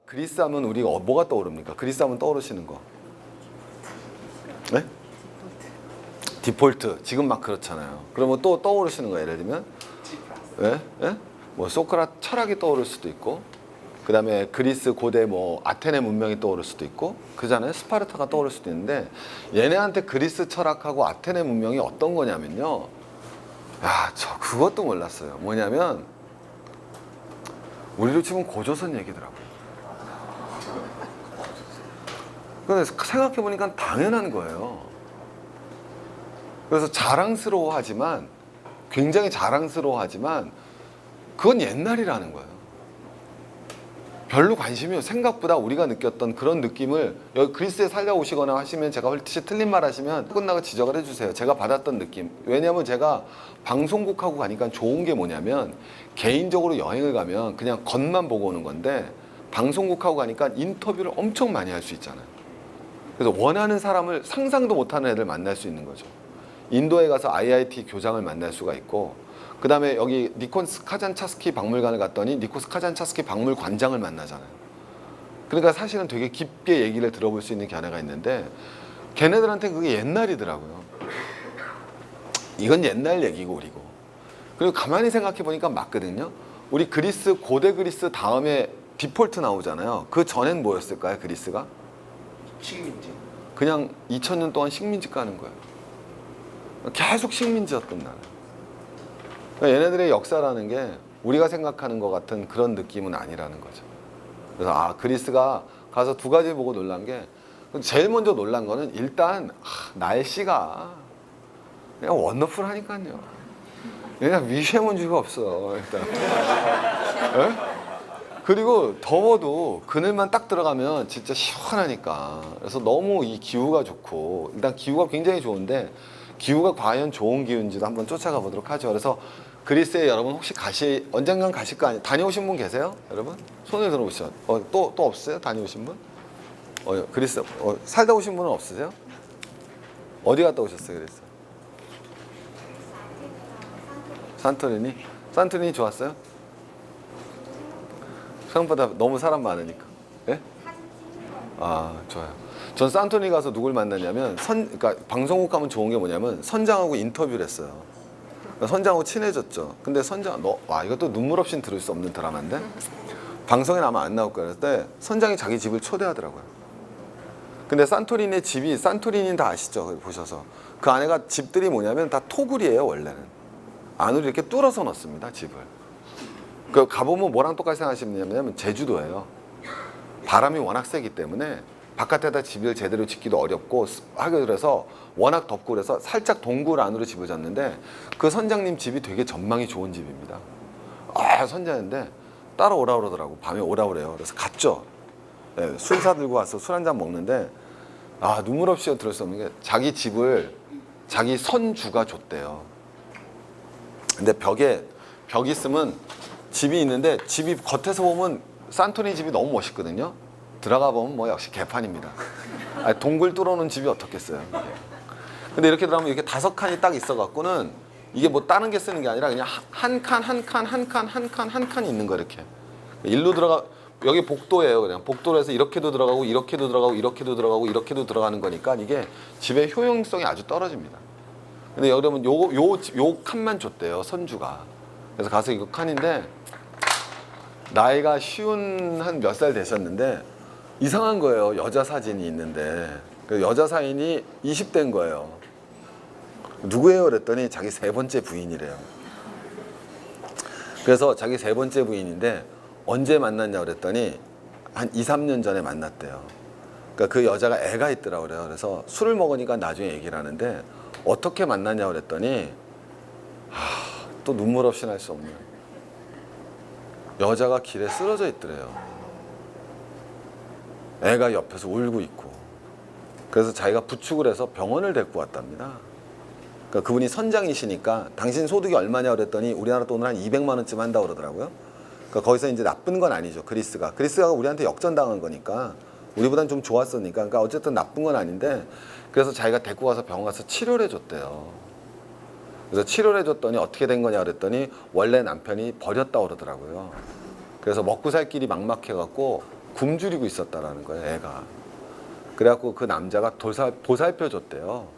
그리스 하면 우리가 뭐가 떠오릅니까? 그리스 하면 떠오르시는 거. 네? 디폴트. 지금 막 그렇잖아요. 그러면 또 떠오르시는 거 예를 들면 예? 예? 뭐 소크라테 철학이 떠오를 수도 있고 그 다음에 그리스 고대 뭐 아테네 문명이 떠오를 수도 있고 그잖아요. 스파르타가 떠오를 수도 있는데 얘네한테 그리스 철학하고 아테네 문명이 어떤 거냐면요. 야, 저 그것도 몰랐어요. 뭐냐면 우리로 치면 고조선 얘기더라고요. 근데 생각해보니까 당연한 거예요. 그래서 자랑스러워하지만 굉장히 자랑스러워하지만 그건 옛날이라는 거예요. 별로 관심이 생각보다 우리가 느꼈던 그런 느낌을 여기 그리스에 살다 오시거나 하시면 제가 혹시 틀린 말 하시면 끝나고 지적을 해주세요. 제가 받았던 느낌. 왜냐하면 제가 방송국하고 가니까 좋은 게 뭐냐면 개인적으로 여행을 가면 그냥 겉만 보고 오는 건데 방송국하고 가니까 인터뷰를 엄청 많이 할 수 있잖아요. 그래서 원하는 사람을 상상도 못하는 애들 만날 수 있는 거죠. 인도에 가서 IIT 교장을 만날 수가 있고 그 다음에 여기 니코스 카잔차스키 박물관을 갔더니 니코스 카잔차스키 박물관장을 만나잖아요. 그러니까 사실은 되게 깊게 얘기를 들어볼 수 있는 견해가 있는데 걔네들한테 그게 옛날이더라고요. 이건 옛날 얘기고 우리고. 그리고 가만히 생각해 보니까 맞거든요. 우리 그리스 고대 그리스 다음에 디폴트 나오잖아요. 그 전엔 뭐였을까요? 그리스가? 식민지. 그냥 2000년 동안 식민지 가는 거예요. 계속 식민지였던 나라. 그러니까 얘네들의 역사라는 게 우리가 생각하는 것 같은 그런 느낌은 아니라는 거죠. 그래서 아 그리스가 가서 두 가지 보고 놀란 게 제일 먼저 놀란 거는 일단 날씨가 그냥 원더풀하니까요. 그냥 미세먼지가 없어 일단. 에? 그리고 더워도 그늘만 딱 들어가면 진짜 시원하니까. 그래서 너무 이 기후가 좋고 일단 기후가 굉장히 좋은데 기후가 과연 좋은 기후인지도 한번 쫓아가 보도록 하죠. 그래서 그리스에 여러분 혹시 언젠간 가실 거 아니에요? 다녀오신 분 계세요? 여러분? 손을 들어보시죠. 또 없어요? 다녀오신 분? 그리스 살다 오신 분은 없으세요? 어디 갔다 오셨어요? 그리스? 산토리니? 산토리니 좋았어요? 생각보다 너무 사람 많으니까. 예? 아, 좋아요. 전 산토리니 가서 누굴 만났냐면 그러니까 방송국 가면 좋은 게 뭐냐면 선장하고 인터뷰를 했어요. 그러니까 선장하고 친해졌죠. 근데 선장 이것도 눈물 없이 들을 수 없는 드라마인데 방송에 아마 안 나올 거예요. 그때 선장이 자기 집을 초대하더라고요. 근데 산토리니의 집이 산토리니는 다 아시죠? 보셔서 그 안에가 집들이 뭐냐면 다 토굴이에요. 원래는 안으로 이렇게 뚫어서 넣습니다. 집을. 그 가보면 뭐랑 똑같이 생각하시냐면 제주도예요. 바람이 워낙 세기 때문에 바깥에다 집을 제대로 짓기도 어렵고 하게 그래서 워낙 덥고 그래서 살짝 동굴 안으로 집을 졌는데 그 선장님 집이 되게 전망이 좋은 집입니다. 선장인데 따라오라 그러더라고. 밤에 오라 그래요. 그래서 갔죠. 네, 술 사들고 와서 술 한잔 먹는데 눈물 없이 들을 수 없는 게 자기 집을 자기 선주가 줬대요. 근데 벽 있으면 집이 있는데 집이 겉에서 보면 산토리니 집이 너무 멋있거든요. 들어가 보면 뭐 역시 개판입니다. 동굴 뚫어놓은 집이 어떻겠어요. 근데 이렇게 들어가면 이렇게 5칸이 딱 있어갖고는 이게 뭐 다른 게 쓰는 게 아니라 그냥 한 칸이 있는 거 이렇게. 일로 여기 복도예요. 그냥 복도로 해서 이렇게도 들어가고 이렇게도 들어가고 이렇게도 들어가고 이렇게도 들어가는 거니까 이게 집의 효용성이 아주 떨어집니다. 근데 여러분 요 칸만 줬대요. 선주가. 그래서 가서 이거 칸인데 나이가 쉬운 한 몇 살 되셨는데 이상한 거예요. 여자 사진이 있는데 그 여자 사진이 20대인 거예요. 누구예요? 그랬더니 자기 3번째 부인이래요. 그래서 자기 3번째 부인인데 언제 만났냐 그랬더니 한 2, 3년 전에 만났대요. 그러니까 그 여자가 애가 있더라고요. 그래요. 그래서 술을 먹으니까 나중에 얘기를 하는데 어떻게 만났냐 그랬더니 또 눈물 없이 날 수 없는 여자가 길에 쓰러져 있더래요. 애가 옆에서 울고 있고. 그래서 자기가 부축을 해서 병원을 데리고 왔답니다. 그러니까 그분이 선장이시니까 당신 소득이 얼마냐 그랬더니 우리나라 돈으로 한 200만 원쯤 한다고 그러더라고요. 그러니까 거기서 이제 나쁜 건 아니죠. 그리스가 우리한테 역전당한 거니까 우리보단 좀 좋았으니까. 그러니까 어쨌든 나쁜 건 아닌데 그래서 자기가 데리고 가서 병원 가서 치료를 해줬대요. 그래서 치료를 해줬더니 어떻게 된 거냐 그랬더니 원래 남편이 버렸다고 그러더라고요. 그래서 먹고 살 길이 막막해갖고 굶주리고 있었다라는 거예요, 애가. 그래갖고 그 남자가 보살펴 줬대요.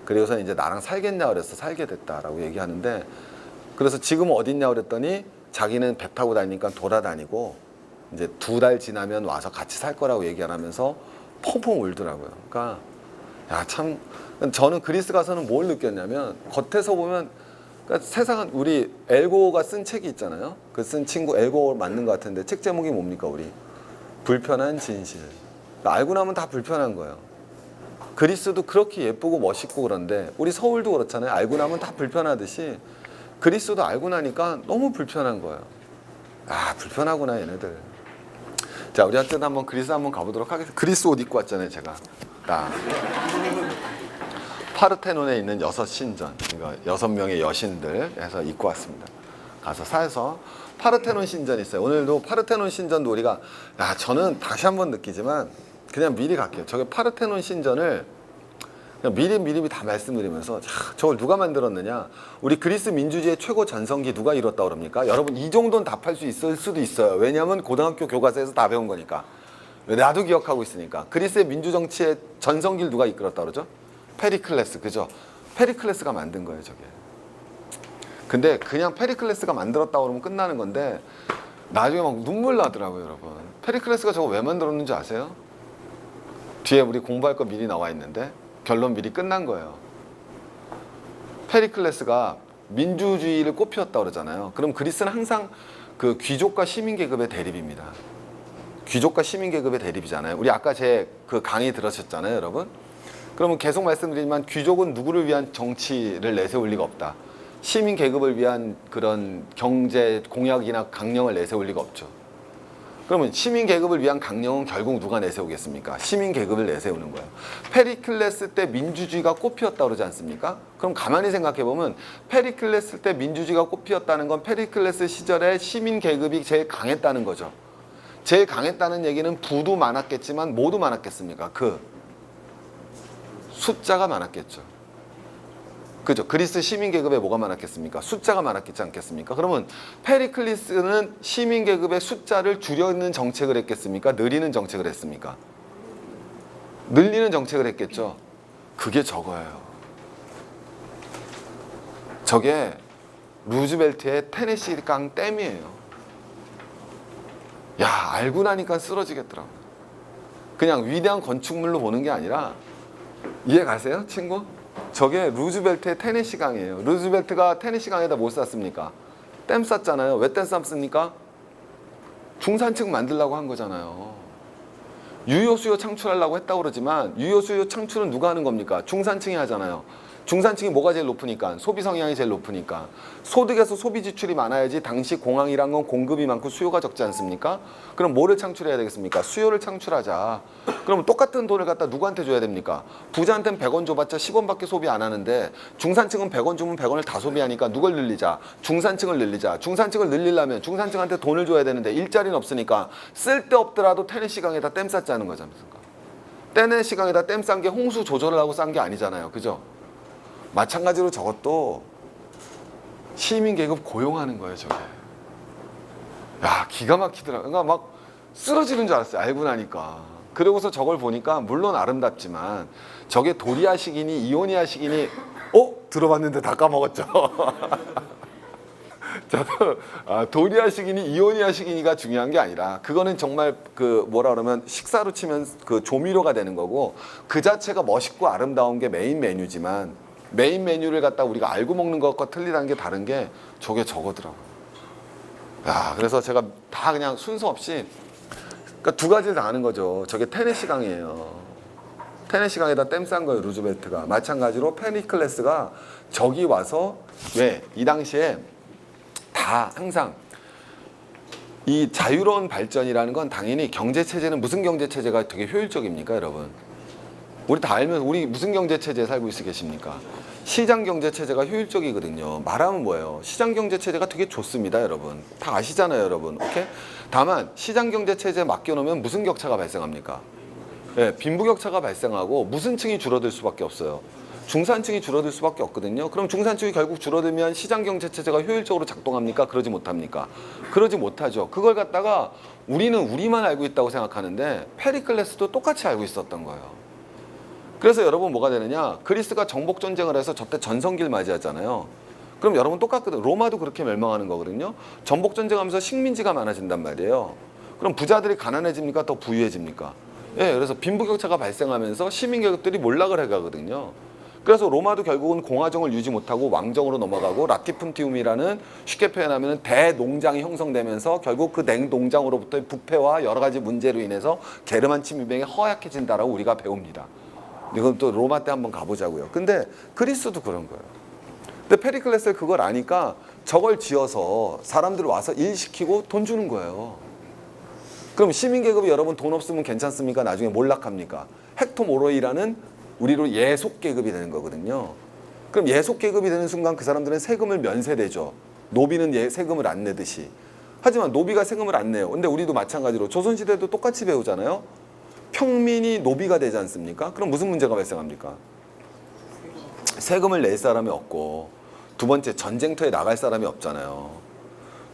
그래서 이제 나랑 살겠냐 그래서 살게 됐다라고 얘기하는데, 그래서 지금 어딨냐 그랬더니 자기는 배 타고 다니니까 돌아다니고 이제 2달 지나면 와서 같이 살 거라고 얘기 안 하면서 펑펑 울더라고요. 그러니까 야, 참, 저는 그리스 가서는 뭘 느꼈냐면, 겉에서 보면, 그러니까 세상은, 우리 엘고가 쓴 책이 있잖아요. 그 쓴 친구 엘고 맞는 것 같은데 책 제목이 뭡니까? 우리 불편한 진실. 그러니까 알고 나면 다 불편한 거예요. 그리스도 그렇게 예쁘고 멋있고 그런데, 우리 서울도 그렇잖아요. 알고 나면 다 불편하듯이 그리스도 알고 나니까 너무 불편한 거예요. 아, 불편하구나 얘네들. 자, 우리 하여튼 한번 그리스 한번 가보도록 하겠습니다. 그리스 옷 입고 왔잖아요, 제가. 파르테논에 있는 6신전, 그러니까 6명의 여신들 해서 입고 왔습니다. 가서 사서 파르테논 신전이 있어요. 오늘도 파르테논 신전도 우리가, 저는 다시 한번 느끼지만 그냥 미리 갈게요. 저게 파르테논 신전을 그냥 미리 다 말씀드리면서, 저걸 누가 만들었느냐? 우리 그리스 민주주의의 최고 전성기 누가 이뤘다고 그럽니까? 여러분, 이 정도는 답할 수 있을 수도 있어요. 왜냐하면 고등학교 교과서에서 다 배운 거니까. 나도 기억하고 있으니까. 그리스의 민주정치의 전성기를 누가 이끌었다고 그러죠? 페리클레스, 그죠? 페리클레스가 만든 거예요, 저게. 근데 그냥 페리클레스가 만들었다고 그러면 끝나는 건데, 나중에 막 눈물 나더라고요, 여러분. 페리클레스가 저거 왜 만들었는지 아세요? 뒤에 우리 공부할 거 미리 나와 있는데 결론 미리 끝난 거예요. 페리클레스가 민주주의를 꽃피웠다고 그러잖아요. 그럼 그리스는 항상 그 귀족과 시민계급의 대립입니다. 귀족과 시민계급의 대립이잖아요. 우리 아까 제 그 강의 들으셨잖아요, 여러분. 그러면 계속 말씀드리지만, 귀족은 누구를 위한 정치를 내세울 리가 없다. 시민계급을 위한 그런 경제 공약이나 강령을 내세울 리가 없죠. 그러면 시민계급을 위한 강령은 결국 누가 내세우겠습니까? 시민계급을 내세우는 거예요. 페리클레스 때 민주주의가 꽃피었다고 그러지 않습니까? 그럼 가만히 생각해보면, 페리클레스 때 민주주의가 꽃피었다는 건 페리클레스 시절에 시민계급이 제일 강했다는 거죠. 제일 강했다는 얘기는 부도 많았겠지만 뭐도 많았겠습니까? 그 숫자가 많았겠죠. 그죠? 그리스 시민계급에 뭐가 많았겠습니까? 숫자가 많았겠지 않겠습니까? 그러면 페리클리스는 시민계급의 숫자를 줄이는 정책을 했겠습니까? 늘리는 정책을 했습니까? 늘리는 정책을 했겠죠. 그게 저거예요. 저게 루즈벨트의 테네시 강 댐이에요. 야, 알고 나니까 쓰러지겠더라고요. 그냥 위대한 건축물로 보는 게 아니라, 이해 가세요, 친구? 저게 루즈벨트의 테네시 강이에요. 루즈벨트가 테네시 강에다 뭐 쌌습니까? 댐 쌌잖아요. 왜 댐 쌌습니까? 중산층 만들려고 한 거잖아요. 유효 수요 창출하려고 했다고 그러지만, 유효 수요 창출은 누가 하는 겁니까? 중산층이 하잖아요. 중산층이 뭐가 제일 높으니까? 소비 성향이 제일 높으니까. 소득에서 소비 지출이 많아야지. 당시 공항이란 건 공급이 많고 수요가 적지 않습니까? 그럼 뭐를 창출해야 되겠습니까? 수요를 창출하자. 그럼 똑같은 돈을 갖다 누구한테 줘야 됩니까? 부자한테는 100원 줘봤자 10원밖에 소비 안 하는데, 중산층은 100원 주면 100원을 다 소비하니까 누굴 늘리자? 중산층을 늘리자. 중산층을 늘리려면 중산층한테 돈을 줘야 되는데 일자리는 없으니까 쓸데없더라도 테네시 강에다 댐 쌌자는 거지 않습니까? 테네시 강에다 댐 싼 게 홍수 조절을 하고 싼 게 아니잖아요. 그죠? 마찬가지로 저것도 시민계급 고용하는 거예요, 저게. 야, 기가 막히더라고요. 그러니까 막 쓰러지는 줄 알았어요, 알고 나니까. 그러고서 저걸 보니까 물론 아름답지만, 저게 도리아식이니 이오니아식이니, 들어봤는데 다 까먹었죠. 저도 도리아식이니 이오니아식이니가 중요한 게 아니라, 그거는 정말 그 뭐라 그러면 식사로 치면 그 조미료가 되는 거고, 그 자체가 멋있고 아름다운 게 메인 메뉴지만, 메인 메뉴를 갖다 우리가 알고 먹는 것과 틀리다는 게 다른 게 저게 저거더라고요. 야, 그래서 제가 다 그냥 순서 없이, 그러니까 두 가지를 다 아는 거죠. 저게 테네시 강이에요. 테네시 강에다 댐 싼 거예요, 루즈벨트가. 마찬가지로 페리클레스가 저기 와서, 왜? 이 당시에 다 항상 이 자유로운 발전이라는 건, 당연히 경제체제는, 무슨 경제체제가 되게 효율적입니까, 여러분? 우리 다 알면, 우리 무슨 경제체제에 살고 있어 계십니까? 시장경제체제가 효율적이거든요. 말하면 뭐예요? 시장경제체제가 되게 좋습니다, 여러분. 다 아시잖아요, 여러분. 오케이? 다만 시장경제체제에 맡겨놓으면 무슨 격차가 발생합니까? 네, 빈부격차가 발생하고 무슨 층이 줄어들 수밖에 없어요? 중산층이 줄어들 수밖에 없거든요. 그럼 중산층이 결국 줄어들면 시장 경제 체제가 효율적으로 작동합니까? 그러지 못합니까? 그러지 못하죠. 그걸 갖다가 우리는 우리만 알고 있다고 생각하는데 페리클레스도 똑같이 알고 있었던 거예요. 그래서 여러분 뭐가 되느냐? 그리스가 정복 전쟁을 해서 저때 전성기를 맞이하잖아요. 그럼 여러분 똑같거든. 로마도 그렇게 멸망하는 거거든요. 전복 전쟁하면서 식민지가 많아진단 말이에요. 그럼 부자들이 가난해집니까? 더 부유해집니까? 예, 그래서 빈부격차가 발생하면서 시민 계급들이 몰락을 해가거든요. 그래서 로마도 결국은 공화정을 유지 못하고 왕정으로 넘어가고 라티푼티움이라는 쉽게 표현하면 대농장이 형성되면서 결국 그 냉농장으로부터의 부패와 여러 가지 문제로 인해서 게르만 민병이 허약해진다라고 우리가 배웁니다. 이건 또 로마 때 한번 가보자고요. 근데 그리스도 그런 거예요. 근데 페리클레스는 그걸 아니까 저걸 지어서 사람들 와서 일 시키고 돈 주는 거예요. 그럼 시민계급이 여러분 돈 없으면 괜찮습니까? 나중에 몰락합니까? 헥토모로이라는 우리로 예속계급이 되는 거거든요. 그럼 예속계급이 되는 순간 그 사람들은 세금을 면세되죠. 노비는 세금을 안 내듯이. 하지만 노비가 세금을 안 내요. 근데 우리도 마찬가지로 조선시대도 똑같이 배우잖아요. 평민이 노비가 되지 않습니까? 그럼 무슨 문제가 발생합니까? 세금을 낼 사람이 없고, 두 번째 전쟁터에 나갈 사람이 없잖아요.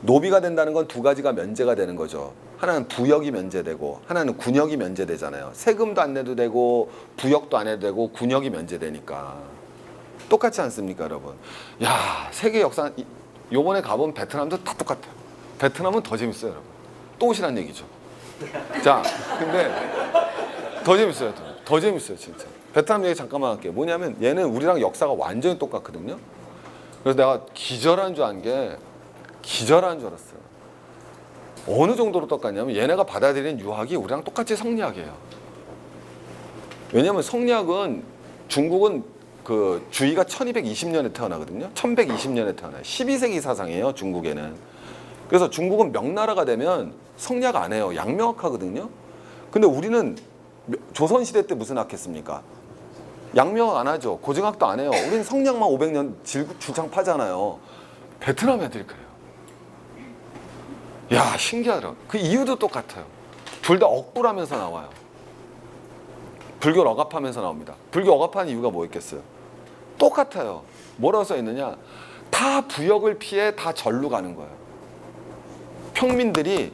노비가 된다는 건 두 가지가 면제가 되는 거죠. 하나는 부역이 면제되고 하나는 군역이 면제되잖아요. 세금도 안 내도 되고 부역도 안 해도 되고 군역이 면제되니까. 똑같지 않습니까, 여러분? 야, 세계 역사 요번에 가본 베트남도 다 똑같아요. 베트남은 더 재밌어요, 여러분. 또 오시란 얘기죠. 자, 근데 더 재밌어요. 더 재밌어요, 진짜. 베트남 얘기 잠깐만 할게요. 뭐냐면 얘는 우리랑 역사가 완전히 똑같거든요. 그래서 내가 기절한 줄 알았어요. 어느 정도로 똑같냐면 얘네가 받아들인 유학이 우리랑 똑같이 성리학이에요. 왜냐하면 성리학은 중국은 그 주의가 1220년에 태어나거든요. 1120년에 태어나요. 12세기 사상이에요, 중국에는. 그래서 중국은 명나라가 되면 성리학 안 해요. 양명학하거든요. 근데 우리는 조선시대 때 무슨 학 했습니까? 양명학 안 하죠. 고증학도 안 해요. 우리는 성리학만 500년 주창 파잖아요. 베트남 애들이 그래요. 야, 신기하더라고요. 그 이유도 똑같아요. 둘 다 억불하면서 나와요. 불교를 억압하면서 나옵니다. 불교 억압하는 이유가 뭐였겠어요? 똑같아요. 뭐라고 써 있느냐? 다 부역을 피해 다 절로 가는 거예요. 평민들이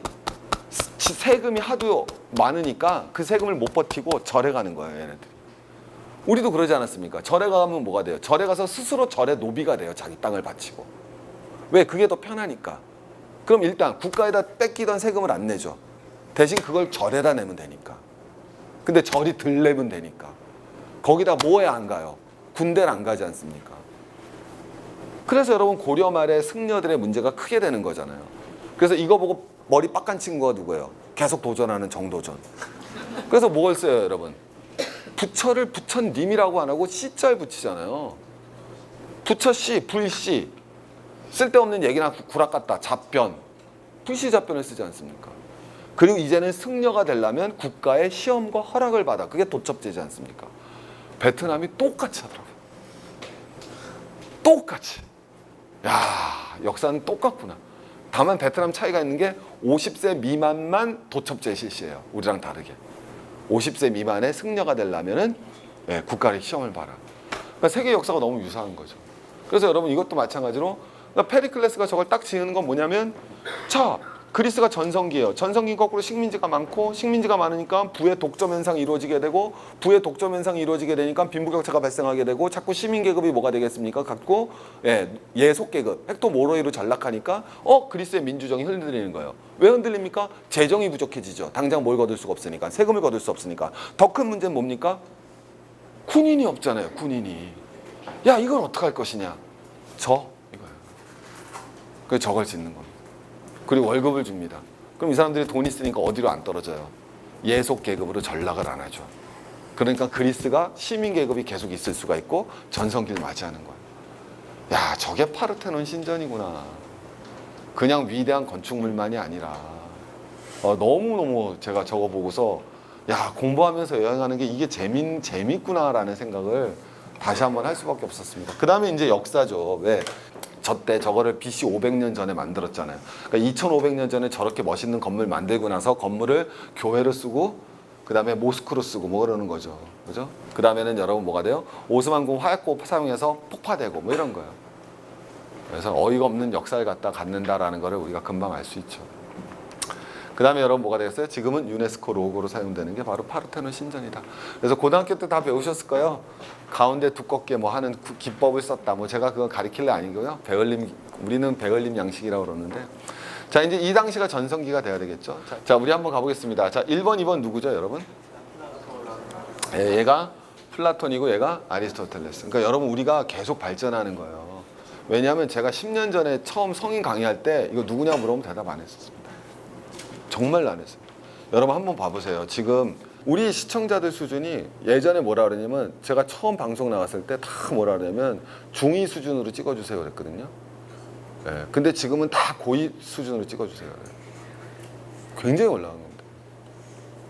세금이 하도 많으니까 그 세금을 못 버티고 절에 가는 거예요, 얘네들이. 우리도 그러지 않았습니까? 절에 가면 뭐가 돼요? 절에 가서 스스로 절의 노비가 돼요. 자기 땅을 바치고. 왜? 그게 더 편하니까. 그럼 일단 국가에다 뺏기던 세금을 안 내죠. 대신 그걸 절에다 내면 되니까. 근데 절이 덜 내면 되니까. 거기다 뭐에 안 가요? 군대를 안 가지 않습니까? 그래서 여러분 고려 말에 승려들의 문제가 크게 되는 거잖아요. 그래서 이거 보고 머리 빡간 친구가 누구예요? 계속 도전하는 정도전. 그래서 뭘 써요, 여러분? 부처를 부처님이라고 안 하고 씨자를 붙이잖아요. 부처씨, 불씨. 쓸데없는 얘기나 구락 같다. 잡변. 불씨 잡변을 쓰지 않습니까? 그리고 이제는 승려가 되려면 국가의 시험과 허락을 받아. 그게 도첩제지 않습니까? 베트남이 똑같이 하더라고요. 똑같이. 야, 역사는 똑같구나. 다만 베트남 차이가 있는 게 50세 미만만 도첩제 실시해요. 우리랑 다르게. 50세 미만의 승려가 되려면은 국가의 시험을 봐라. 그러니까 세계 역사가 너무 유사한 거죠. 그래서 여러분 이것도 마찬가지로 페리클레스가 저걸 딱 지은 건 뭐냐면, 자, 그리스가 전성기예요. 전성기 거꾸로 식민지가 많고, 식민지가 많으니까 부의 독점 현상이 이루어지게 되고, 부의 독점 현상이 이루어지게 되니까 빈부격차가 발생하게 되고, 자꾸 시민 계급이 뭐가 되겠습니까? 갖고 예속 계급, 헥토모로이로 전락하니까 그리스의 민주정이 흔들리는 거예요. 왜 흔들립니까? 재정이 부족해지죠. 당장 뭘 거둘 수가 없으니까, 세금을 거둘 수 없으니까. 더 큰 문제는 뭡니까? 군인이 없잖아요. 군인이. 야, 이걸 어떡할 것이냐? 이거예요. 그래서 저걸 짓는 겁니다. 그리고 월급을 줍니다. 그럼 이 사람들이 돈 있으니까 어디로 안 떨어져요? 예속 계급으로 전락을 안 하죠. 그러니까 그리스가 시민 계급이 계속 있을 수가 있고 전성기를 맞이하는 거예요. 야, 저게 파르테논 신전이구나. 그냥 위대한 건축물만이 아니라 너무너무 제가 저거 보고서 야, 공부하면서 여행하는 게 이게 재밌구나라는 생각을 다시 한번 할 수밖에 없었습니다. 그 다음에 이제 역사죠. 왜? 저때 저거를 BC 500년 전에 만들었잖아요. 그러니까 2500년 전에 저렇게 멋있는 건물 만들고 나서 건물을 교회로 쓰고 그 다음에 모스크로 쓰고 뭐 그러는 거죠. 그죠? 그 다음에는 여러분 뭐가 돼요? 오스만공 화약고 사용해서 폭파되고 뭐 이런 거예요. 그래서 어이가 없는 역사를 갖는다라는 거를 우리가 금방 알 수 있죠. 그 다음에 여러분 뭐가 되겠어요? 지금은 유네스코 로고로 사용되는 게 바로 파르테논 신전이다. 그래서 고등학교 때 다 배우셨을 거예요. 가운데 두껍게 뭐 하는 기법을 썼다. 뭐 제가 그건 가리킬래 아니고요. 우리는 베을림 양식이라고 그러는데. 자, 이제 이 당시가 전성기가 돼야 되겠죠. 자, 우리 한번 가보겠습니다. 자, 1번, 2번 누구죠, 여러분? 얘가 플라톤이고 얘가 아리스토텔레스. 그러니까 여러분 우리가 계속 발전하는 거예요. 왜냐하면 제가 10년 전에 처음 성인 강의할 때 이거 누구냐 물어보면 대답 안 했었습니다. 정말 안 했어요. 여러분 한번 봐보세요. 지금 우리 시청자들 수준이 예전에 뭐라 그러냐면 제가 처음 방송 나왔을 때 다 뭐라 그러냐면 중2 수준으로 찍어주세요 그랬거든요. 예, 근데 지금은 다 고2 수준으로 찍어주세요. 굉장히 올라간 겁니다.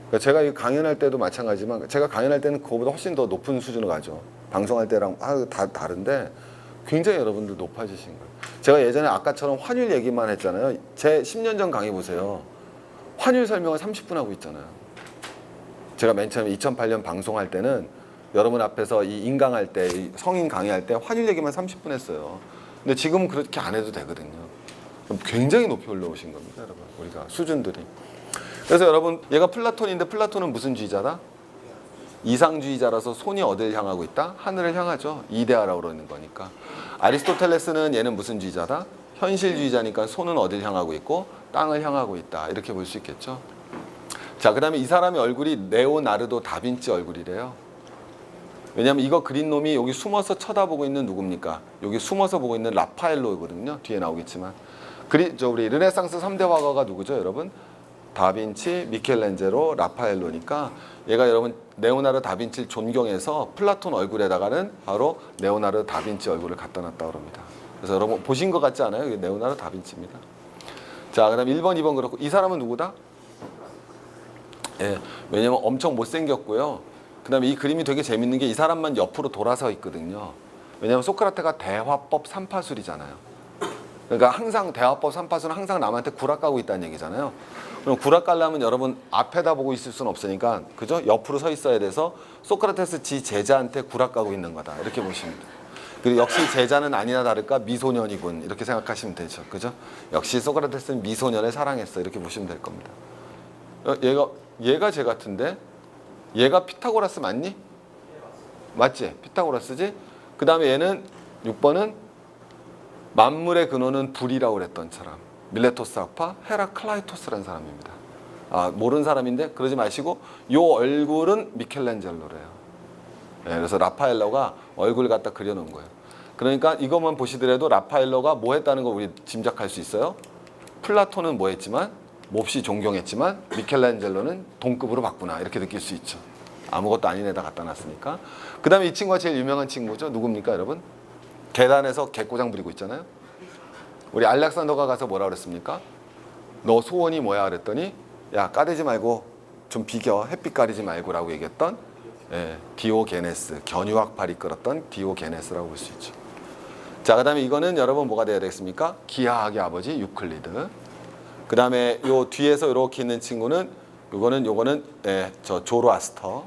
그러니까 제가 이 강연할 때도 마찬가지지만 제가 강연할 때는 그거보다 훨씬 더 높은 수준으로 가죠. 방송할 때랑 다 다른데 굉장히 여러분들 높아지신 거예요. 제가 예전에 아까처럼 환율 얘기만 했잖아요. 제 10년 전 강의 보세요. 환율 설명을 30분 하고 있잖아요. 제가 맨 처음에 2008년 방송할 때는 여러분 앞에서 이 인강할 때, 이 성인 강의할 때 환율 얘기만 30분 했어요. 근데 지금은 그렇게 안 해도 되거든요. 굉장히 높이 올라오신 겁니다, 여러분. 우리가 수준들이. 그래서 여러분, 얘가 플라톤인데 플라톤은 무슨 주의자다? 이상주의자라서 손이 어딜 향하고 있다? 하늘을 향하죠. 이데아라고 그러는 거니까. 아리스토텔레스는 얘는 무슨 주의자다? 현실주의자니까 손은 어딜 향하고 있고 땅을 향하고 있다. 이렇게 볼 수 있겠죠. 자, 그 다음에 이 사람의 얼굴이 레오나르도 다빈치 얼굴이래요. 왜냐하면 이거 그린 놈이 여기 숨어서 쳐다보고 있는 누굽니까? 여기 숨어서 보고 있는 라파엘로거든요. 뒤에 나오겠지만. 우리 르네상스 3대 화가가 누구죠, 여러분? 다빈치, 미켈란젤로, 라파엘로니까 얘가 여러분 레오나르도 다빈치를 존경해서 플라톤 얼굴에다가는 바로 레오나르도 다빈치 얼굴을 갖다 놨다고 합니다. 그래서 여러분 보신 것 같지 않아요? 이게 레오나르도 다빈치입니다. 자, 그 다음 1번, 2번 그렇고 이 사람은 누구다? 예, 왜냐면 엄청 못생겼고요. 그 다음에 이 그림이 되게 재밌는 게 이 사람만 옆으로 돌아서 있거든요. 왜냐면 소크라테가 대화법 3파술이잖아요. 그러니까 항상 대화법 3파술은 항상 남한테 구락 까고 있다는 얘기잖아요. 그럼 구락 깔려면 여러분 앞에다 보고 있을 수는 없으니까 그죠? 옆으로 서 있어야 돼서 소크라테스 지 제자한테 구락 까고 있는 거다. 이렇게 보시면 돼요. 그리고 역시 제자는 아니나 다를까 미소년이군. 이렇게 생각하시면 되죠. 그죠? 역시 소크라테스는 미소년을 사랑했어. 이렇게 보시면 될 겁니다. 얘가 제 같은데? 얘가 피타고라스 맞니? 맞지? 피타고라스지? 그 다음에 얘는 6번은 만물의 근원은 불이라고 그랬던 사람. 밀레토스 학파 헤라클라이토스라는 사람입니다. 아, 모르는 사람인데 그러지 마시고 요 얼굴은 미켈란젤로래요. 네, 그래서 라파엘로가 얼굴 갖다 그려놓은 거예요. 그러니까 이것만 보시더라도 라파엘로가 뭐 했다는 거 우리 짐작할 수 있어요. 플라톤은 뭐 했지만 몹시 존경했지만 미켈란젤로는 동급으로 봤구나 이렇게 느낄 수 있죠. 아무것도 아닌 애다 갖다 놨으니까. 그 다음에 이 친구가 제일 유명한 친구죠. 누굽니까 여러분? 계단에서 개꼬장 부리고 있잖아요. 우리 알렉산더가 가서 뭐라 그랬습니까? 너 소원이 뭐야 그랬더니 야 까대지 말고 좀 비겨 햇빛 가리지 말고 라고 얘기했던 디오게네스, 견유학파를 이끌었던 디오게네스라고 볼 수 있죠. 자, 그 다음에 이거는 여러분 뭐가 돼야 되겠습니까? 기하학의 아버지 유클리드. 그 다음에 요 뒤에서 이렇게 있는 친구는 요거는 저 조로아스터.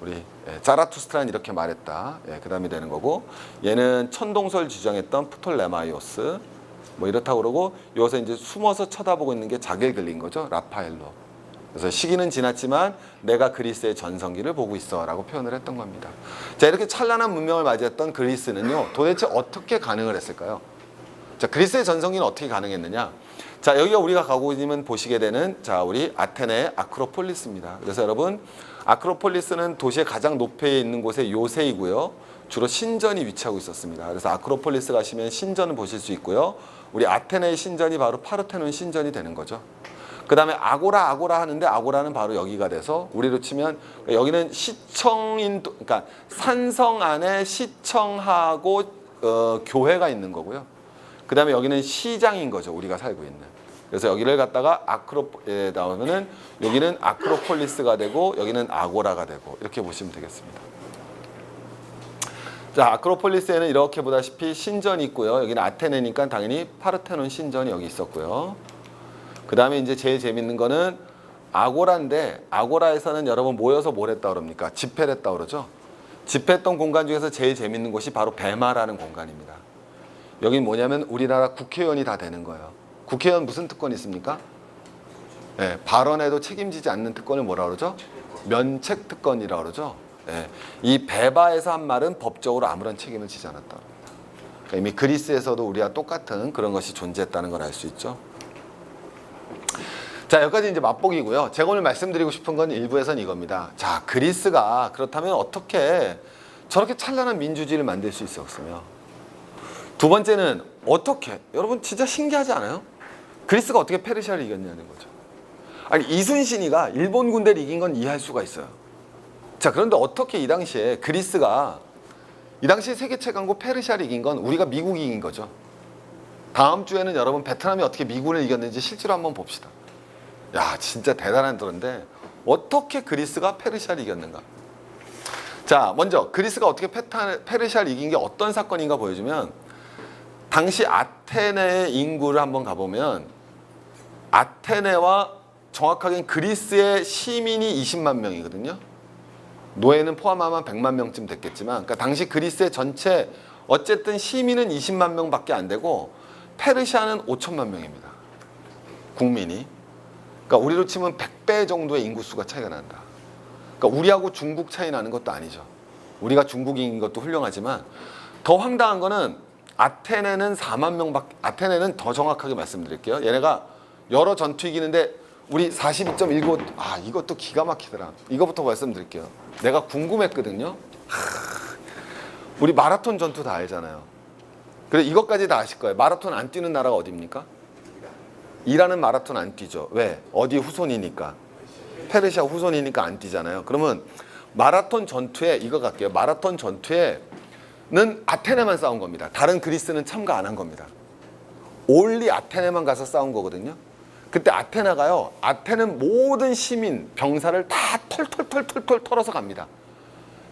우리 자라투스트라는 이렇게 말했다. 그 다음에 되는 거고 얘는 천동설 주장했던 프톨레마이오스 뭐 이렇다고 그러고 여기서 이제 숨어서 쳐다보고 있는 게 자기를 그린 거죠. 라파엘로. 그래서 시기는 지났지만 내가 그리스의 전성기를 보고 있어 라고 표현을 했던 겁니다. 자, 이렇게 찬란한 문명을 맞이했던 그리스는요 도대체 어떻게 가능을 했을까요? 자, 그리스의 전성기는 어떻게 가능했느냐? 자, 여기가 우리가 가고 있는 보시게 되는 자, 우리 아테네의 아크로폴리스입니다. 그래서 여러분 아크로폴리스는 도시의 가장 높이에 있는 곳의 요새이고요. 주로 신전이 위치하고 있었습니다. 그래서 아크로폴리스 가시면 신전을 보실 수 있고요. 우리 아테네의 신전이 바로 파르테논 신전이 되는 거죠. 그 다음에 아고라 하는데 아고라는 바로 여기가 돼서 우리로 치면 여기는 시청인, 그러니까 산성 안에 시청하고 교회가 있는 거고요. 그 다음에 여기는 시장인 거죠. 우리가 살고 있는. 그래서 여기를 갖다가 나오면은 여기는 아크로폴리스가 되고 여기는 아고라가 되고 이렇게 보시면 되겠습니다. 자, 아크로폴리스에는 이렇게 보다시피 신전이 있고요. 여기는 아테네니까 당연히 파르테논 신전이 여기 있었고요. 그 다음에 이제 제일 재밌는 거는 아고라인데 아고라에서는 여러분 모여서 뭘 했다 그럽니까? 집회를 했다 그러죠. 집회했던 공간 중에서 제일 재밌는 곳이 바로 배마라는 공간입니다. 여긴 뭐냐면 우리나라 국회의원이 다 되는 거예요. 국회의원 무슨 특권이 있습니까? 예, 발언에도 책임지지 않는 특권을 뭐라 그러죠? 면책 특권이라고 그러죠. 예, 이 베바에서 한 말은 법적으로 아무런 책임을 지지 않았다. 그러니까 이미 그리스에서도 우리와 똑같은 그런 것이 존재했다는 걸 알 수 있죠. 자, 여기까지 이제 맛보기고요. 제가 오늘 말씀드리고 싶은 건 일부에서는 이겁니다. 자, 그리스가 그렇다면 어떻게 저렇게 찬란한 민주주의를 만들 수 있었으며, 두 번째는 어떻게, 여러분 진짜 신기하지 않아요? 그리스가 어떻게 페르시아를 이겼냐는 거죠. 아니, 이순신이가 일본 군대를 이긴 건 이해할 수가 있어요. 자, 그런데 어떻게 이 당시에 그리스가, 이 당시에 세계 최강국 페르시아를 이긴 건 우리가 미국이 이긴 거죠. 다음 주에는 여러분 베트남이 어떻게 미군을 이겼는지 실제로 한번 봅시다. 야, 진짜 대단한 도인데 어떻게 그리스가 페르시아를 이겼는가? 자, 먼저 그리스가 어떻게 페르시아를 이긴 게 어떤 사건인가 보여주면, 당시 아테네의 인구를 한번 가보면 아테네와 정확하게 그리스의 시민이 20만 명이거든요. 노예는 포함하면 100만 명쯤 됐겠지만, 그러니까 당시 그리스의 전체 어쨌든 시민은 20만 명밖에 안 되고 페르시아는 5천만 명입니다. 국민이. 그러니까 우리로 치면 100배 정도의 인구수가 차이가 난다. 그러니까 우리하고 중국 차이 나는 것도 아니죠. 우리가 중국인 것도 훌륭하지만 더 황당한 거는 아테네는 4만 명밖에, 아테네는 더 정확하게 말씀드릴게요. 얘네가 여러 전투 이기는데 우리 42.19, 아, 이것도 기가 막히더라. 이거부터 말씀드릴게요. 내가 궁금했거든요. 우리 마라톤 전투 다 알잖아요. 그래, 이것까지 다 아실 거예요. 마라톤 안 뛰는 나라가 어디입니까? 이라는 마라톤 안 뛰죠. 왜? 어디 후손이니까. 페르시아 후손이니까 안 뛰잖아요. 그러면 마라톤 전투에, 이거 갈게요. 마라톤 전투에는 아테네만 싸운 겁니다. 다른 그리스는 참가 안 한 겁니다. 올리 아테네만 가서 싸운 거거든요. 그때 아테네가요, 아테네 모든 시민, 병사를 다 털털털털 털어서 갑니다.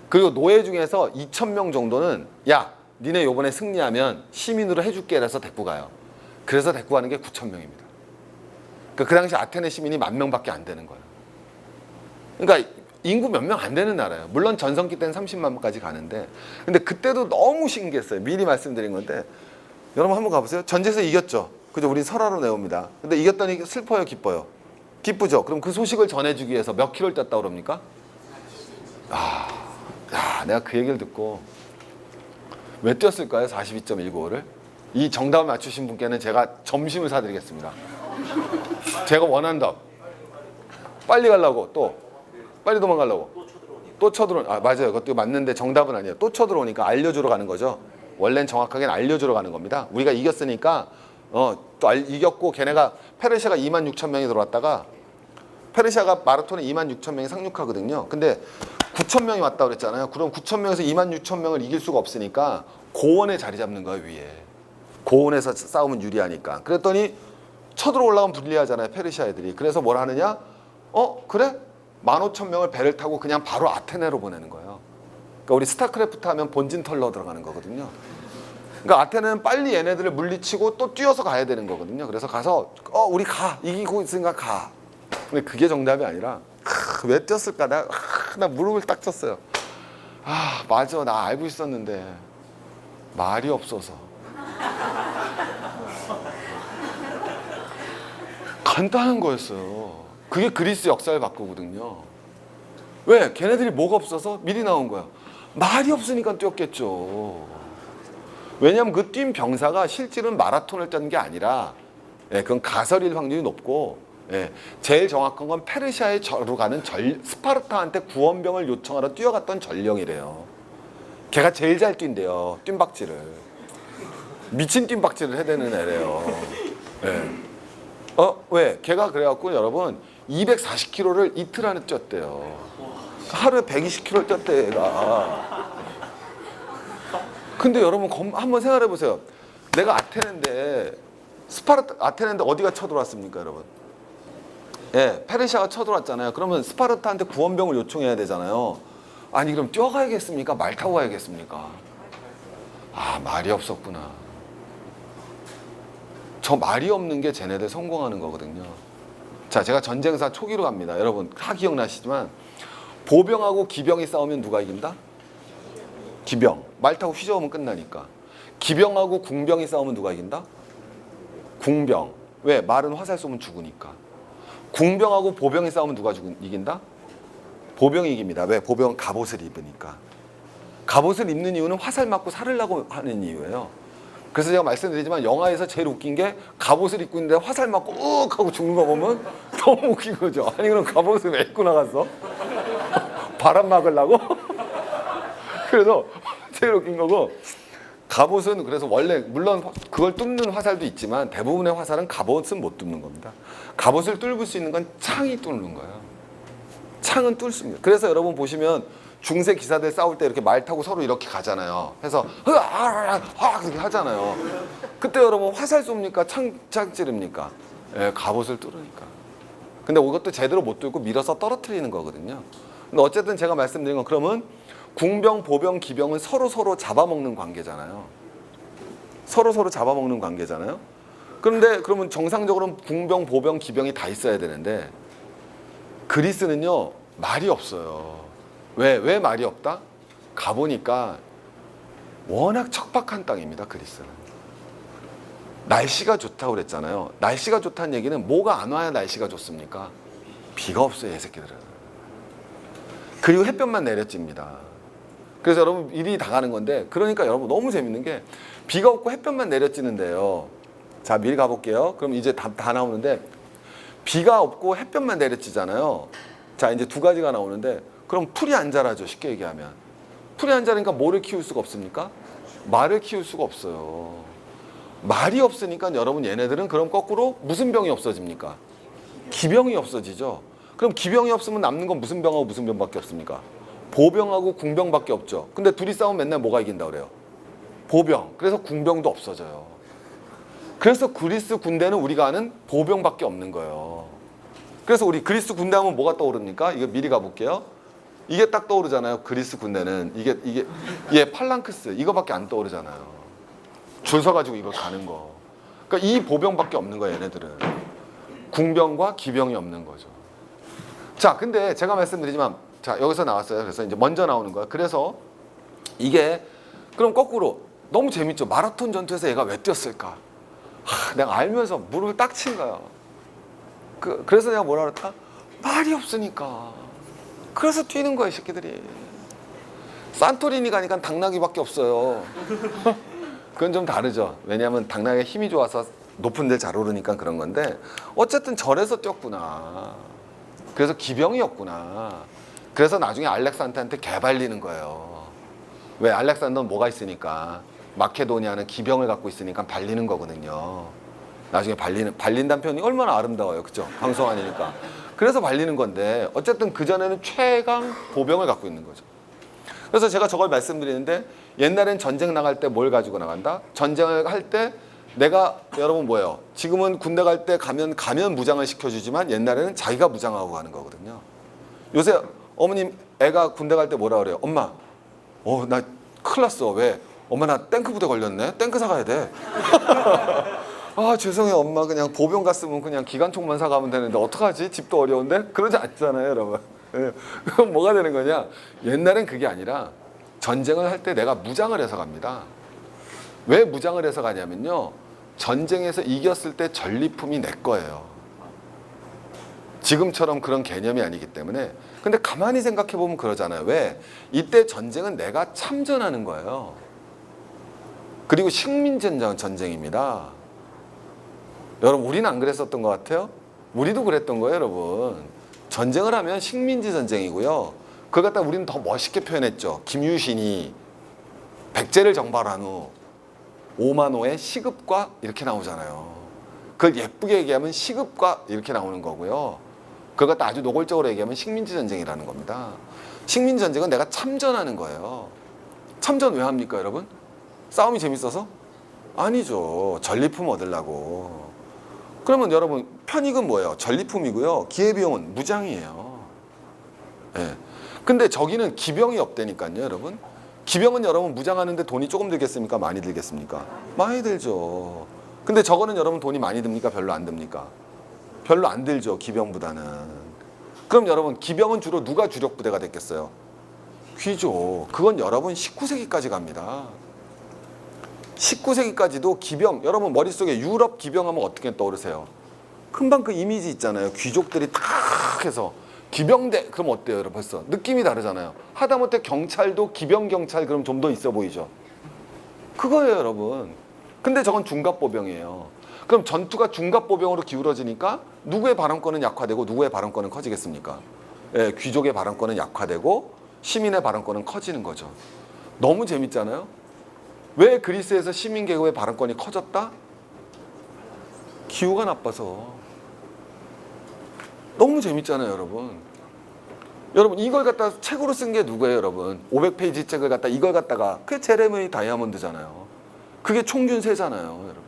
그리고 노예 중에서 2,000명 정도는 야, 니네 요번에 승리하면 시민으로 해줄게 해서 데리고 가요. 그래서 데리고 가는 게 9,000명입니다. 그 당시 아테네 시민이 10,000명밖에 안 되는 거예요. 그러니까 인구 몇 명 안 되는 나라예요. 물론 전성기 때는 30만까지 가는데, 근데 그때도 너무 신기했어요. 미리 말씀드린 건데, 여러분 한번 가보세요. 전쟁에서 이겼죠. 그죠? 우리 설화로 내옵니다. 근데 이겼더니 슬퍼요, 기뻐요? 기쁘죠. 그럼 그 소식을 전해주기 위해서 몇 킬로를 뛰었다 그럽니까? 야, 내가 그 얘기를 듣고 왜 뛰었을까요? 42.195를. 이 정답을 맞추신 분께는 제가 점심을 사드리겠습니다. 제가 원하는 답. 빨리 가려고, 또 빨리 도망가려고, 또 쳐들어오니, 아, 맞아요. 그것도 맞는데 정답은 아니에요. 또 쳐들어오니까 알려주러 가는 거죠. 원래는 정확하게는 알려주러 가는 겁니다. 우리가 이겼으니까 또 이겼고, 걔네가 페르시아가 26,000명이 들어왔다가, 페르시아가 마라톤에 26,000명이 상륙하거든요. 근데 9,000명이 왔다고 그랬잖아요. 그럼 9,000명에서 26,000명을 이길 수가 없으니까 고원에 자리 잡는 거예요, 위에. 고원에서 싸우면 유리하니까. 그랬더니 쳐들어 올라가면 불리하잖아요, 페르시아 애들이. 그래서 뭘 하느냐? 그래? 15,000명을 배를 타고 그냥 바로 아테네로 보내는 거예요. 그러니까 우리 스타크래프트 하면 본진 털러 들어가는 거거든요. 그러니까 아테네는 빨리 얘네들을 물리치고 또 뛰어서 가야 되는 거거든요. 그래서 가서 우리 가, 이기고 있으니까 가. 근데 그게 정답이 아니라 왜 뛰었을까? 나 무릎을 딱 쳤어요. 아, 맞아, 나 알고 있었는데 말이 없어서. 간단한 거였어요. 그게 그리스 역사를 바꾸거든요. 왜? 걔네들이 뭐가 없어서 미리 나온 거야. 말이 없으니까 뛰었겠죠. 왜냐하면 그 뛴 병사가 실질은 마라톤을 뛴 게 아니라, 그건 가설일 확률이 높고, 제일 정확한 건 페르시아에 저로 가는 스파르타한테 구원병을 요청하러 뛰어갔던 전령이래요. 걔가 제일 잘 뛴대요. 뜀박질을. 미친 뜀박질을 해대는 애래요. 왜? 걔가 그래갖고 여러분 240km를 이틀 안에 뛰었대요. 하루에 120km를 뛰었대, 얘가. 근데 여러분 한번 생각해 보세요. 내가 아테네인데, 아테네인데 어디가 쳐들어왔습니까, 여러분? 페르시아가 쳐들어왔잖아요. 그러면 스파르타한테 구원병을 요청해야 되잖아요. 아니, 그럼 뛰어가야겠습니까? 말 타고 가야겠습니까? 아, 말이 없었구나. 저 말이 없는 게 쟤네들 성공하는 거거든요. 자, 제가 전쟁사 초기로 갑니다. 여러분 다 기억나시지만 보병하고 기병이 싸우면 누가 이긴다? 기병. 말 타고 휘저으면 끝나니까. 기병하고 궁병이 싸우면 누가 이긴다? 궁병. 왜? 말은 화살 쏘면 죽으니까. 궁병하고 보병이 싸우면 누가 이긴다? 보병이 이깁니다. 왜? 보병은 갑옷을 입으니까. 갑옷을 입는 이유는 화살 맞고 살으려고 하는 이유예요. 그래서 제가 말씀드리지만 영화에서 제일 웃긴 게 갑옷을 입고 있는데 화살 맞고 욱 하고 죽는 거 보면 너무 웃긴 거죠. 아니 그럼 갑옷을 왜 입고 나갔어? 바람 막으려고? 그래서 제일 웃긴 거고, 갑옷은 그래서 원래 물론 그걸 뚫는 화살도 있지만 대부분의 화살은 갑옷은 못 뚫는 겁니다. 갑옷을 뚫을 수 있는 건 창이 뚫는 거예요. 창은 뚫습니다. 그래서 여러분 보시면 중세 기사들 싸울 때 이렇게 말 타고 서로 이렇게 가잖아요. 해서 그렇게 하잖아요. 그때 여러분 화살 쏩니까? 창 찌릅니까? 예, 갑옷을 뚫으니까. 근데 이것도 제대로 못 뚫고 밀어서 떨어뜨리는 거거든요. 근데 어쨌든 제가 말씀드린 건, 그러면 궁병, 보병, 기병은 서로 잡아먹는 관계잖아요. 서로 잡아먹는 관계잖아요. 그런데 그러면 정상적으로는 궁병, 보병, 기병이 다 있어야 되는데 그리스는요 말이 없어요. 왜 말이 없다? 가보니까 워낙 척박한 땅입니다. 그리스는. 날씨가 좋다고 그랬잖아요. 날씨가 좋다는 얘기는 뭐가 안 와야 날씨가 좋습니까? 비가 없어요, 이 새끼들은. 그리고 햇볕만 내려집니다. 그래서 여러분 일이 다 가는 건데, 그러니까 여러분 너무 재밌는 게 비가 없고 햇볕만 내려지는데요. 자, 미리 가볼게요. 그럼 이제 다 나오는데, 비가 없고 햇볕만 내려지잖아요. 자, 이제 두 가지가 나오는데, 그럼 풀이 안 자라죠, 쉽게 얘기하면. 풀이 안 자라니까 뭐를 키울 수가 없습니까? 말을 키울 수가 없어요. 말이 없으니까 여러분 얘네들은 그럼 거꾸로 무슨 병이 없어집니까? 기병이 없어지죠. 그럼 기병이 없으면 남는 건 무슨 병하고 무슨 병밖에 없습니까? 보병하고 궁병밖에 없죠. 근데 둘이 싸우면 맨날 뭐가 이긴다 그래요? 보병. 그래서 궁병도 없어져요. 그래서 그리스 군대는 우리가 아는 보병밖에 없는 거예요. 그래서 우리 그리스 군대 하면 뭐가 떠오릅니까? 이거 미리 가볼게요. 이게 딱 떠오르잖아요. 그리스 군대는 이게 팔랑크스 이거밖에 안 떠오르잖아요. 줄 서가지고 이거 가는 거. 그러니까 이 보병밖에 없는 거예요. 얘네들은. 궁병과 기병이 없는 거죠. 자, 근데 제가 말씀드리지만, 자, 여기서 나왔어요. 그래서 이제 먼저 나오는 거야. 그래서 이게 그럼 거꾸로 너무 재밌죠. 마라톤 전투에서 얘가 왜 뛰었을까? 내가 알면서 무릎을 딱 친 거야. 그래서 내가 뭐라 그랬다? 말이 없으니까. 그래서 뛰는 거야, 이 새끼들이. 산토리니 가니까 당나귀밖에 없어요. 그건 좀 다르죠. 왜냐하면 당나귀가 힘이 좋아서 높은 데 잘 오르니까 그런 건데, 어쨌든 절에서 뛰었구나. 그래서 기병이었구나. 그래서 나중에 알렉산더한테 개발리는 거예요. 왜? 알렉산더는 뭐가 있으니까, 마케도니아는 기병을 갖고 있으니까 발리는 거거든요. 나중에 발린다는 표현이 얼마나 아름다워요. 그죠? 방송 아니니까. 그래서 발리는 건데, 어쨌든 그전에는 최강 보병을 갖고 있는 거죠. 그래서 제가 저걸 말씀드리는데, 옛날엔 전쟁 나갈 때 뭘 가지고 나간다? 전쟁을 할 때 내가, 여러분 뭐예요? 지금은 군대 갈 때 가면 무장을 시켜주지만 옛날에는 자기가 무장하고 가는 거거든요. 요새 어머님 애가 군대 갈 때 뭐라 그래요? 엄마, 나 큰일 났어. 왜? 엄마 나 탱크 부대 걸렸네. 탱크 사가야 돼. 아, 죄송해요 엄마, 그냥 보병 갔으면 그냥 기관총만 사가면 되는데 어떡하지? 집도 어려운데? 그러지 않잖아요, 여러분. 그럼 뭐가 되는 거냐? 옛날엔 그게 아니라 전쟁을 할 때 내가 무장을 해서 갑니다. 왜 무장을 해서 가냐면요, 전쟁에서 이겼을 때 전리품이 내 거예요. 지금처럼 그런 개념이 아니기 때문에. 근데 가만히 생각해 보면 그러잖아요. 왜? 이때 전쟁은 내가 참전하는 거예요. 그리고 식민전쟁입니다. 여러분, 우리는 안 그랬었던 것 같아요? 우리도 그랬던 거예요, 여러분. 전쟁을 하면 식민지 전쟁이고요. 그걸 갖다 우리는 더 멋있게 표현했죠. 김유신이 백제를 정발한 후 5만 호의 시급과 이렇게 나오잖아요. 그걸 예쁘게 얘기하면 시급과 이렇게 나오는 거고요. 그걸 갖다 아주 노골적으로 얘기하면 식민지 전쟁이라는 겁니다. 식민지 전쟁은 내가 참전하는 거예요. 참전 왜 합니까, 여러분? 싸움이 재밌어서? 아니죠. 전리품 얻으려고. 그러면 여러분, 편익은 뭐예요? 전리품이고요. 기회비용은 무장이에요. 예. 근데 저기는 기병이 없다니까요, 여러분. 기병은 여러분 무장하는데 돈이 조금 들겠습니까? 많이 들겠습니까? 많이 들죠. 근데 저거는 여러분 돈이 많이 듭니까? 별로 안 듭니까? 별로 안 들죠, 기병보다는. 그럼 여러분, 기병은 주로 누가 주력 부대가 됐겠어요? 귀죠. 그건 여러분 19세기까지 갑니다. 19세기까지도 기병, 여러분 머릿속에 유럽 기병하면 어떻게 떠오르세요? 금방 그 이미지 있잖아요. 귀족들이 탁 해서 기병대, 그럼 어때요 여러분? 벌써 느낌이 다르잖아요. 하다못해 경찰도 기병 경찰, 그럼 좀 더 있어 보이죠. 그거예요 여러분. 근데 저건 중갑보병이에요. 그럼 전투가 중갑보병으로 기울어지니까 누구의 발언권은 약화되고 누구의 발언권은 커지겠습니까? 예, 귀족의 발언권은 약화되고 시민의 발언권은 커지는 거죠. 너무 재밌잖아요. 왜 그리스에서 시민 계급의 발언권이 커졌다? 기후가 나빠서. 너무 재밌잖아요 여러분. 여러분 이걸 갖다 책으로 쓴 게 누구예요 여러분? 500페이지 책을 갖다 이걸 갖다가, 그게 제레미 다이아몬드잖아요. 그게 총균세잖아요 여러분.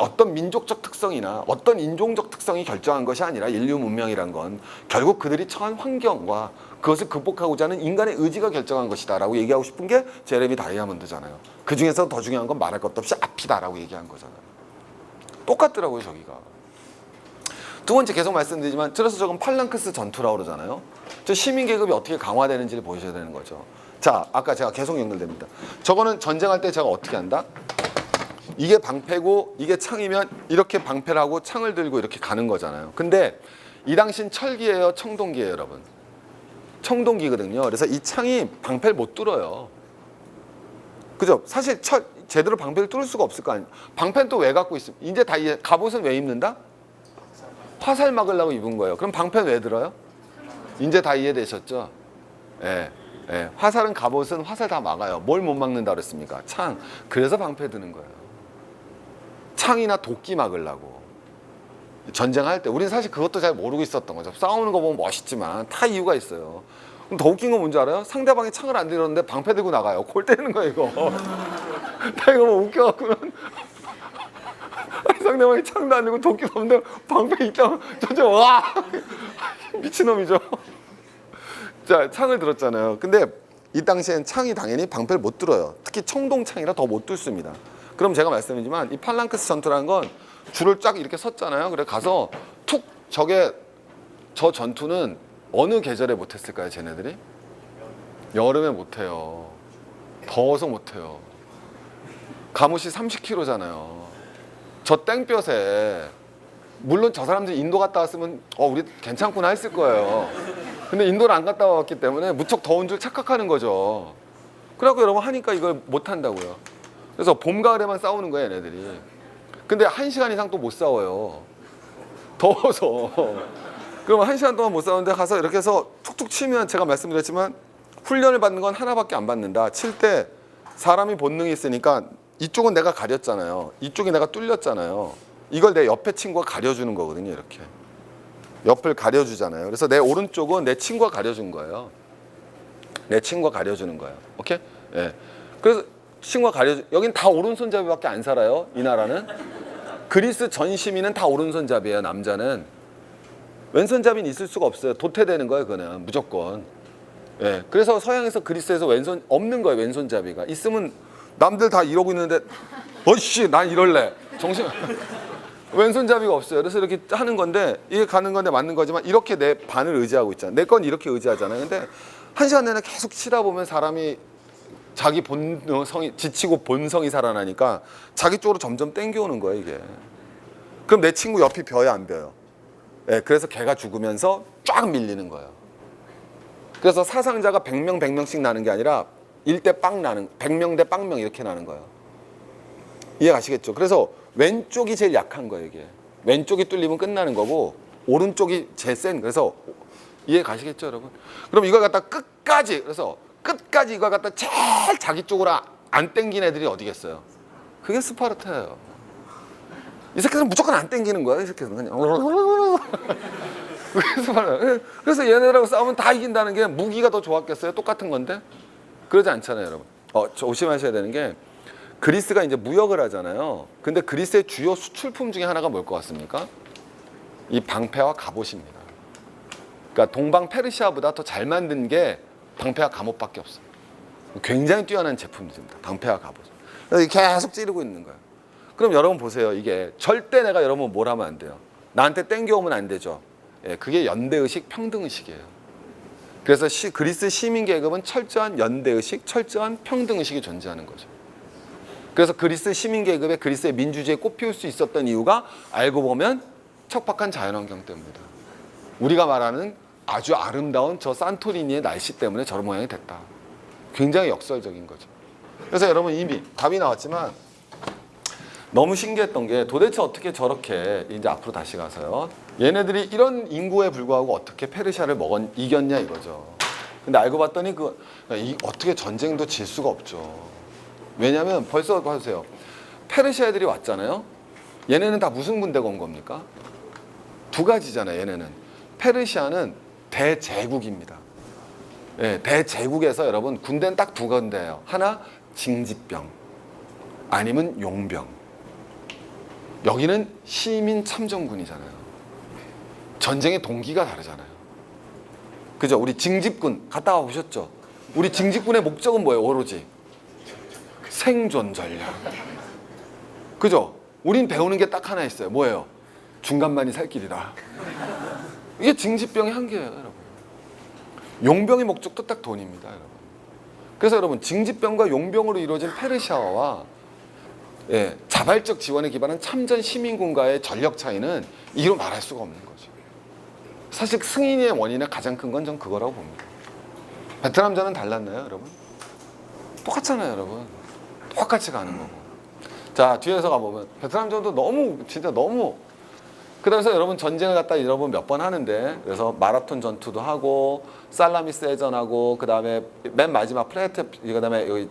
어떤 민족적 특성이나 어떤 인종적 특성이 결정한 것이 아니라 인류 문명이란 건 결국 그들이 처한 환경과 그것을 극복하고자 하는 인간의 의지가 결정한 것이다 라고 얘기하고 싶은 게 제레미 다이아몬드잖아요. 그 중에서 더 중요한 건 말할 것도 없이 앞이다 라고 얘기한 거잖아요. 똑같더라고요 저기가. 두 번째, 계속 말씀드리지만 그래서 저건 팔랑크스 전투라고 그러잖아요. 저 시민 계급이 어떻게 강화되는지를 보셔야 되는 거죠. 자, 아까 제가 계속 연결됩니다. 저거는 전쟁할 때 제가 어떻게 한다? 이게 방패고 이게 창이면 이렇게 방패를 하고 창을 들고 이렇게 가는 거잖아요. 근데 이 당시는 철기예요, 청동기예요 여러분? 청동기거든요. 그래서 이 창이 방패를 못 뚫어요. 그죠? 사실 제대로 방패를 뚫을 수가 없을 거 아니에요. 방패는 또 왜 갖고 있습니까? 이제 다 갑옷은 왜 입는다? 화살 막으려고 입은 거예요. 그럼 방패는 왜 들어요? 이제 다 이해되셨죠? 예, 예. 화살은, 갑옷은 화살 다 막아요. 뭘 못 막는다 그랬습니까? 창. 그래서 방패 드는 거예요. 창이나 도끼 막으려고. 전쟁할 때 우리는 사실 그것도 잘 모르고 있었던 거죠. 싸우는 거 보면 멋있지만 다 이유가 있어요. 그럼 더 웃긴 건 뭔지 알아요? 상대방이 창을 안 들었는데 방패 들고 나가요. 골 때리는 거예요 이거. 나 이거 뭐 웃겨갖고는 상대방이 창도 안 들고 도끼도 없는데 방패 있다고 저저 와 미친놈이죠. 자, 창을 들었잖아요. 근데 이 당시엔 창이 당연히 방패를 못 들어요. 특히 청동창이라 더 못 뚫습니다. 그럼 제가 말씀드리지만 이 팔랑크스 전투라는 건 줄을 쫙 이렇게 섰잖아요. 그래 가서 툭, 저 전투는 어느 계절에 못했을까요 쟤네들이? 여름에 못해요. 더워서 못해요. 가무시 30kg잖아요. 저 땡볕에, 물론 저 사람들이 인도 갔다 왔으면 우리 괜찮구나 했을 거예요. 근데 인도를 안 갔다 왔기 때문에 무척 더운 줄 착각하는 거죠. 그래갖고 여러분 하니까 이걸 못 한다고요. 그래서 봄, 가을에만 싸우는 거예요 얘네들이. 근데 1시간 이상 또 못 싸워요. 더워서. 그러면 1시간 동안 못 싸우는데 가서 이렇게 해서 툭툭 치면, 제가 말씀드렸지만 훈련을 받는 건 하나밖에 안 받는다. 칠 때 사람이 본능이 있으니까 이쪽은 내가 가렸잖아요. 이쪽이 내가 뚫렸잖아요. 이걸 내 옆에 친구가 가려주는 거거든요. 이렇게 옆을 가려주잖아요. 그래서 내 오른쪽은 내 친구가 가려준 거예요. 내 친구가 가려주는 거예요. 오케이? 예. 그래서 친구가 여긴 다 오른손잡이밖에 안 살아요. 이 나라는. 그리스 전 시민은 다 오른손잡이에요. 남자는. 왼손잡이는 있을 수가 없어요. 도태되는 거예요. 그거는 무조건. 예. 그래서 서양에서, 그리스에서 왼손 없는 거예요. 왼손잡이가. 있으면 남들 다 이러고 있는데 어이씨 난 이럴래. 정신. 왼손잡이가 없어요. 그래서 이렇게 하는 건데, 이게 가는 건데 맞는 거지만 이렇게 내 반을 의지하고 있잖아. 내 건 이렇게 의지하잖아요. 근데 1시간 내내 계속 치다 보면 사람이 자기 본성이 지치고 본성이 살아나니까 자기 쪽으로 점점 땡겨오는 거예요 이게. 그럼 내 친구 옆이 벼요 안 벼요? 네, 그래서 걔가 죽으면서 쫙 밀리는 거예요. 그래서 사상자가 100명씩 나는 게 아니라 1대 빵 나는, 100명 대 빵명 이렇게 나는 거예요. 이해 가시겠죠? 그래서 왼쪽이 제일 약한 거예요 이게. 왼쪽이 뚫리면 끝나는 거고 오른쪽이 제일 센. 그래서 이해 가시겠죠 여러분? 그럼 이걸 갖다 끝까지, 그래서 끝까지 이걸 갖다 제일 자기 쪽으로 안 땡긴 애들이 어디겠어요? 그게 스파르타예요. 이 새끼들은 무조건 안 땡기는 거야. 이 새끼들은 그냥 그게 스파르타. 그래서 얘네들하고 싸우면 다 이긴다는 게, 무기가 더 좋았겠어요? 똑같은 건데? 그러지 않잖아요 여러분. 조심하셔야 되는 게, 그리스가 이제 무역을 하잖아요. 근데 그리스의 주요 수출품 중에 하나가 뭘 것 같습니까? 이 방패와 갑옷입니다. 그러니까 동방 페르시아보다 더 잘 만든 게 방패와 갑옷밖에 없어요. 굉장히 뛰어난 제품들입니다. 방패와 갑옷. 그래서 계속 찌르고 있는 거예요. 그럼 여러분 보세요. 이게 절대 내가 여러분 뭘 하면 안 돼요. 나한테 땡겨오면 안 되죠. 예, 그게 연대의식, 평등의식이에요. 그래서 그리스 시민계급은 철저한 연대의식, 철저한 평등의식이 존재하는 거죠. 그래서 그리스 시민계급의 그리스의 민주주의에 꽃피울 수 있었던 이유가 알고 보면 척박한 자연환경 때문이다. 우리가 말하는 아주 아름다운 저 산토리니의 날씨 때문에 저런 모양이 됐다. 굉장히 역설적인 거죠. 그래서 여러분 이미 답이 나왔지만 너무 신기했던 게 도대체 어떻게 저렇게 이제 앞으로 다시 가서요. 얘네들이 이런 인구에 불구하고 어떻게 페르시아를 이겼냐 이거죠. 근데 알고 봤더니 어떻게 전쟁도 질 수가 없죠. 왜냐하면 벌써 봐주세요. 페르시아 애들이 왔잖아요. 얘네는 다 무슨 군대가 온 겁니까? 두 가지잖아요. 얘네는. 페르시아는 대제국입니다. 예, 대제국에서 여러분 군대는 딱 두 군데예요. 하나 징집병 아니면 용병. 여기는 시민 참전군이잖아요. 전쟁의 동기가 다르잖아요. 그죠? 우리 징집군 갔다 와 보셨죠? 우리 징집군의 목적은 뭐예요? 오로지 생존 전략. 그죠? 우린 배우는 게 딱 하나 있어요. 뭐예요? 중간만이 살 길이다. 이게 징집병의 한계예요, 여러분. 용병의 목적도 딱 돈입니다, 여러분. 그래서 여러분 징집병과 용병으로 이루어진 페르시아와 자발적 지원에 기반한 참전 시민군과의 전력 차이는 이로 말할 수가 없는 거죠. 사실 승인의 원인의 가장 큰 건 전 그거라고 봅니다. 베트남전은 달랐나요, 여러분? 똑같잖아요, 여러분. 똑같이 가는 거고. 자, 뒤에서 가보면 베트남전도 진짜 너무 그래서 여러분 전쟁을 갖다 여러분 몇 번 하는데 그래서 마라톤 전투도 하고 살라미스 해전하고 그 다음에 맨 마지막 프레테 그 다음에 여기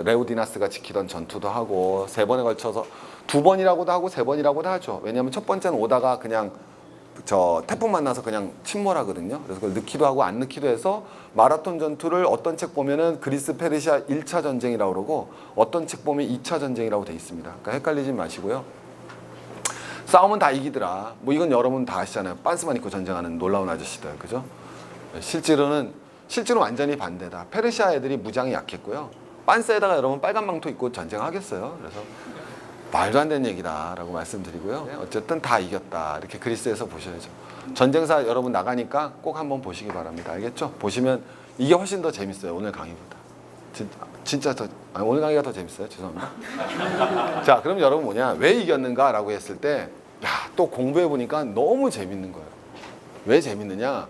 레오디나스가 지키던 전투도 하고 3번에 걸쳐서 2번이라고도 하고 3번이라고도 하죠. 왜냐하면 첫 번째는 오다가 그냥 태풍 만나서 그냥 침몰하거든요. 그래서 그걸 넣기도 하고 안 넣기도 해서 마라톤 전투를 어떤 책 보면은 그리스 페르시아 1차 전쟁이라고 그러고 어떤 책 보면 2차 전쟁이라고 돼 있습니다. 그러니까 헷갈리지 마시고요. 싸움은 다 이기더라. 뭐 이건 여러분 다 아시잖아요. 빤스만 입고 전쟁하는 놀라운 아저씨들, 그죠? 실제로 완전히 반대다. 페르시아 애들이 무장이 약했고요. 빤스에다가 여러분 빨간 망토 입고 전쟁하겠어요. 그래서 말도 안 되는 얘기다라고 말씀드리고요. 어쨌든 다 이겼다. 이렇게 그리스에서 보셔야죠. 전쟁사 여러분 나가니까 꼭 한번 보시기 바랍니다. 알겠죠? 보시면 이게 훨씬 더 재밌어요. 오늘 강의보다. 진짜 오늘 강의가 더 재밌어요. 죄송합니다. 자, 그럼 여러분 왜 이겼는가라고 했을 때 또 공부해 보니까 너무 재밌는 거예요. 왜 재밌느냐?